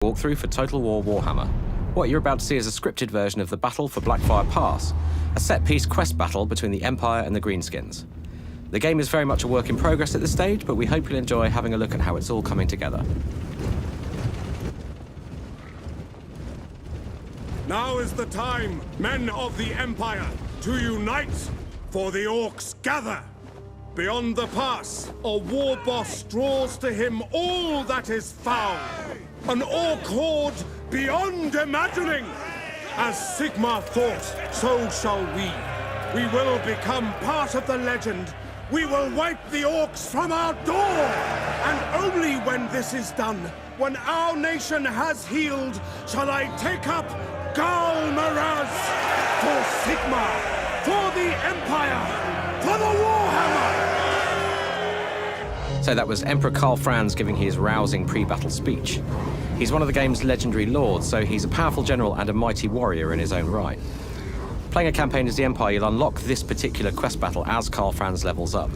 Walkthrough for Total War Warhammer. What you're about to see is a scripted version of the battle for Blackfire Pass, a set-piece quest battle between the Empire and the Greenskins. The game is very much a work in progress at this stage, but we hope you'll enjoy having a look at how it's all coming together. Now is the time, men of the Empire, to unite, for the Orcs gather. Beyond the pass, a war boss draws to him all that is foul. An Orc horde beyond imagining. As Sigmar thought, so shall we. We will become part of the legend. We will wipe the Orcs from our door. And only when this is done, when our nation has healed, shall I take up Gal Maraz for Sigmar, for the Empire, for the Warhammer! So that was Emperor Karl Franz giving his rousing pre-battle speech. He's one of the game's legendary lords, so he's a powerful general and a mighty warrior in his own right. Playing a campaign as the Empire, you'll unlock this particular quest battle as Karl Franz levels up.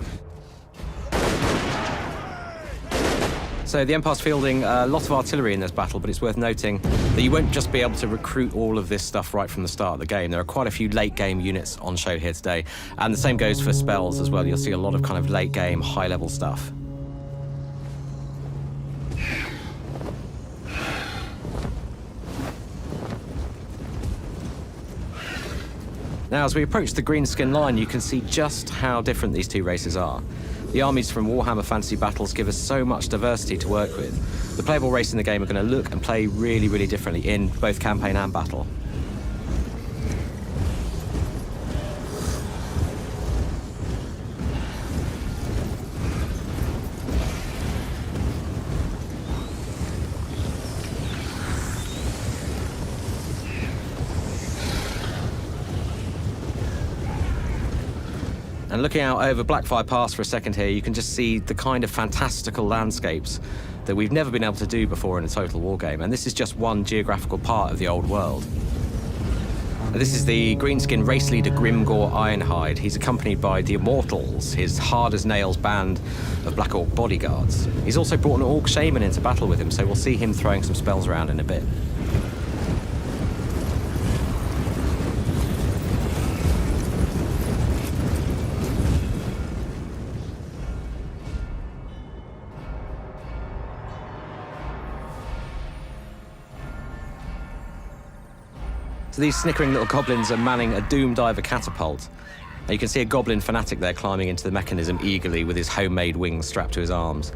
So the Empire's fielding a lot of artillery in this battle, but it's worth noting that you won't just be able to recruit all of this stuff right from the start of the game. There are quite a few late-game units on show here today, and the same goes for spells as well. You'll see a lot of kind of late-game, high-level stuff. Now, as we approach the Greenskin line, you can see just how different these two races are. The armies from Warhammer Fantasy Battles give us so much diversity to work with. The playable races in the game are going to look and play really, really differently in both campaign and battle. And looking out over Blackfire Pass for a second here, you can just see the kind of fantastical landscapes that we've never been able to do before in a Total War game. And this is just one geographical part of the old world. And this is the Greenskin race leader Grimgor Ironhide. He's accompanied by the Immortals, his hard-as-nails band of Black Orc bodyguards. He's also brought an Orc Shaman into battle with him, so we'll see him throwing some spells around in a bit. So these snickering little goblins are manning a Doom Diver catapult. And you can see a goblin fanatic there climbing into the mechanism eagerly with his homemade wings strapped to his arms.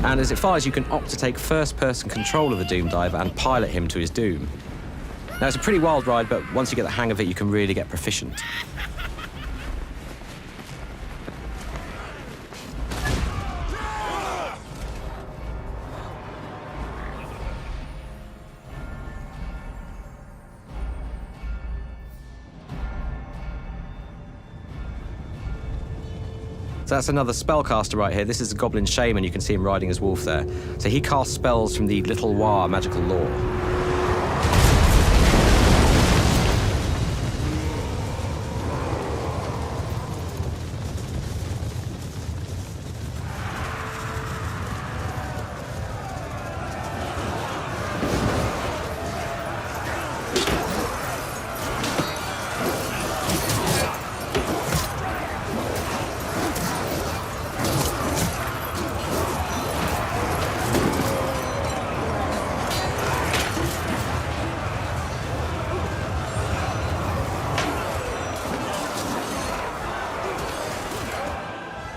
And as it fires, you can opt to take first-person control of the Doom Diver and pilot him to his doom. Now, it's a pretty wild ride, but once you get the hang of it, you can really get proficient. So that's another spellcaster right here. This is a Goblin Shaman. You can see him riding his wolf there. So he casts spells from the Little War magical lore.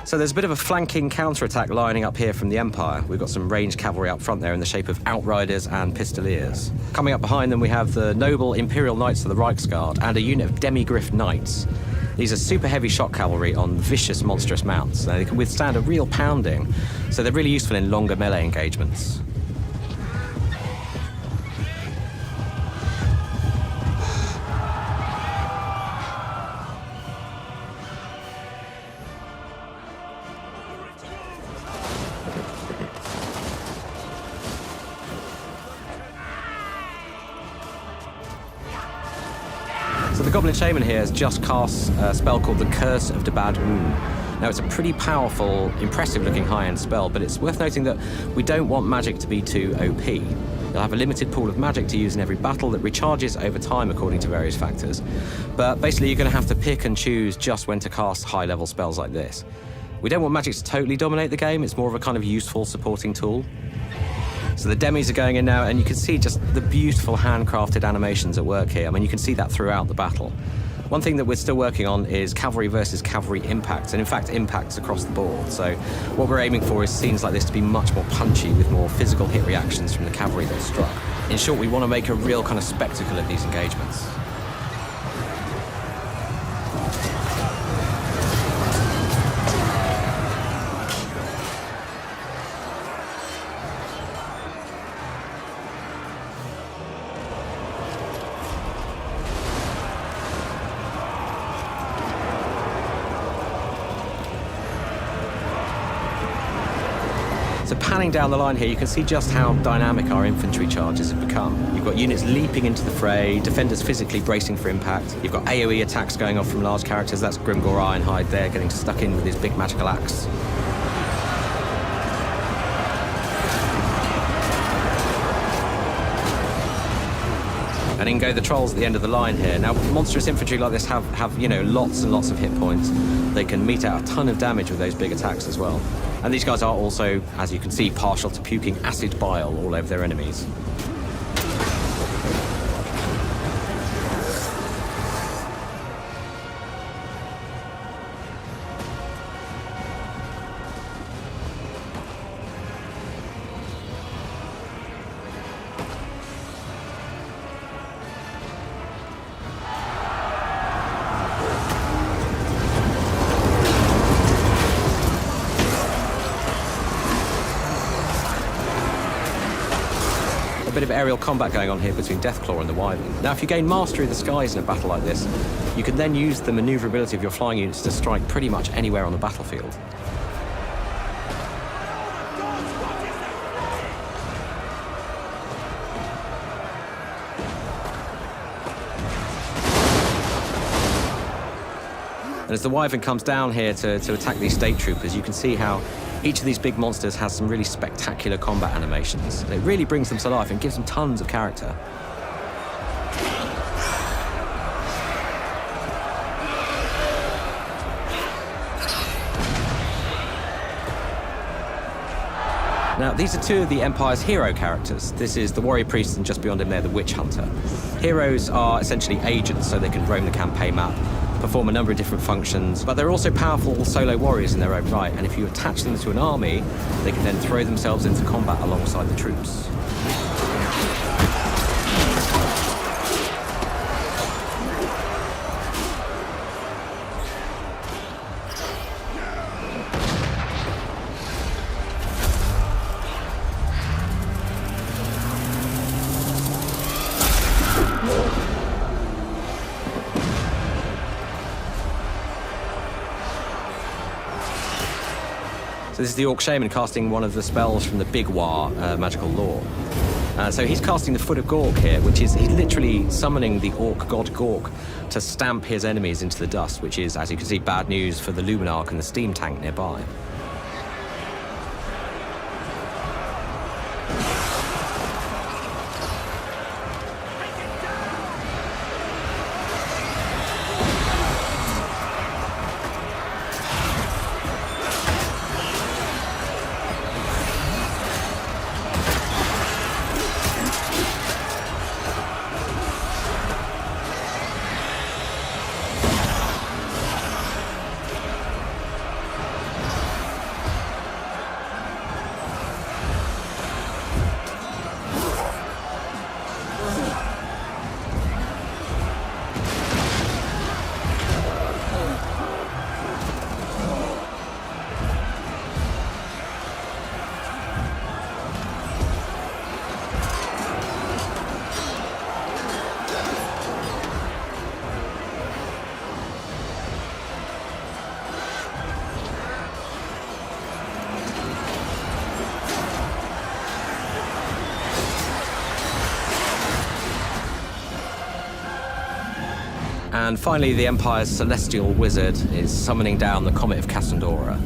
So there's a bit of a flanking counterattack lining up here from the Empire. We've got some ranged cavalry up front there in the shape of Outriders and Pistoliers. Coming up behind them, we have the noble Imperial Knights of the Reichsguard and a unit of Demigriff Knights. These are super heavy shock cavalry on vicious, monstrous mounts. They can withstand a real pounding, so they're really useful in longer melee engagements. So the Goblin Shaman here has just cast a spell called the Curse of the Bad Moon. Now, it's a pretty powerful, impressive-looking high-end spell, but it's worth noting that we don't want magic to be too OP. You'll have a limited pool of magic to use in every battle that recharges over time according to various factors. But basically, you're going to have to pick and choose just when to cast high-level spells like this. We don't want magic to totally dominate the game. It's more of a kind of useful supporting tool. So the demis are going in now, and you can see just the beautiful handcrafted animations at work here. I mean, you can see that throughout the battle. One thing that we're still working on is cavalry versus cavalry impacts, and in fact impacts across the board. So what we're aiming for is scenes like this to be much more punchy with more physical hit reactions from the cavalry that struck. In short, we want to make a real kind of spectacle of these engagements. So panning down the line here, you can see just how dynamic our infantry charges have become. You've got units leaping into the fray, defenders physically bracing for impact. You've got AoE attacks going off from large characters. That's Grimgor Ironhide there, getting stuck in with his big magical axe. And in go the trolls at the end of the line here. Now, monstrous infantry like this have you know, lots and lots of hit points. They can mete out a ton of damage with those big attacks as well. And these guys are also, as you can see, partial to puking acid bile all over their enemies. A bit of aerial combat going on here between Deathclaw and the Wyvern. Now, if you gain mastery of the skies in a battle like this, you can then use the maneuverability of your flying units to strike pretty much anywhere on the battlefield. And as the Wyvern comes down here to attack these state troopers, you can see how each of these big monsters has some really spectacular combat animations. And it really brings them to life and gives them tons of character. Now, these are two of the Empire's hero characters. This is the Warrior Priest, and just beyond him there, the Witch Hunter. Heroes are essentially agents, so they can roam the campaign map, perform a number of different functions, but they're also powerful solo warriors in their own right, and if you attach them to an army, they can then throw themselves into combat alongside the troops. So this is the Orc Shaman casting one of the spells from the Big War magical lore. So he's casting the Foot of Gork here, which is he's literally summoning the Orc god Gork to stamp his enemies into the dust, which is, as you can see, bad news for the Luminarch and the steam tank nearby. And finally, the Empire's celestial wizard is summoning down the Comet of Cassandora.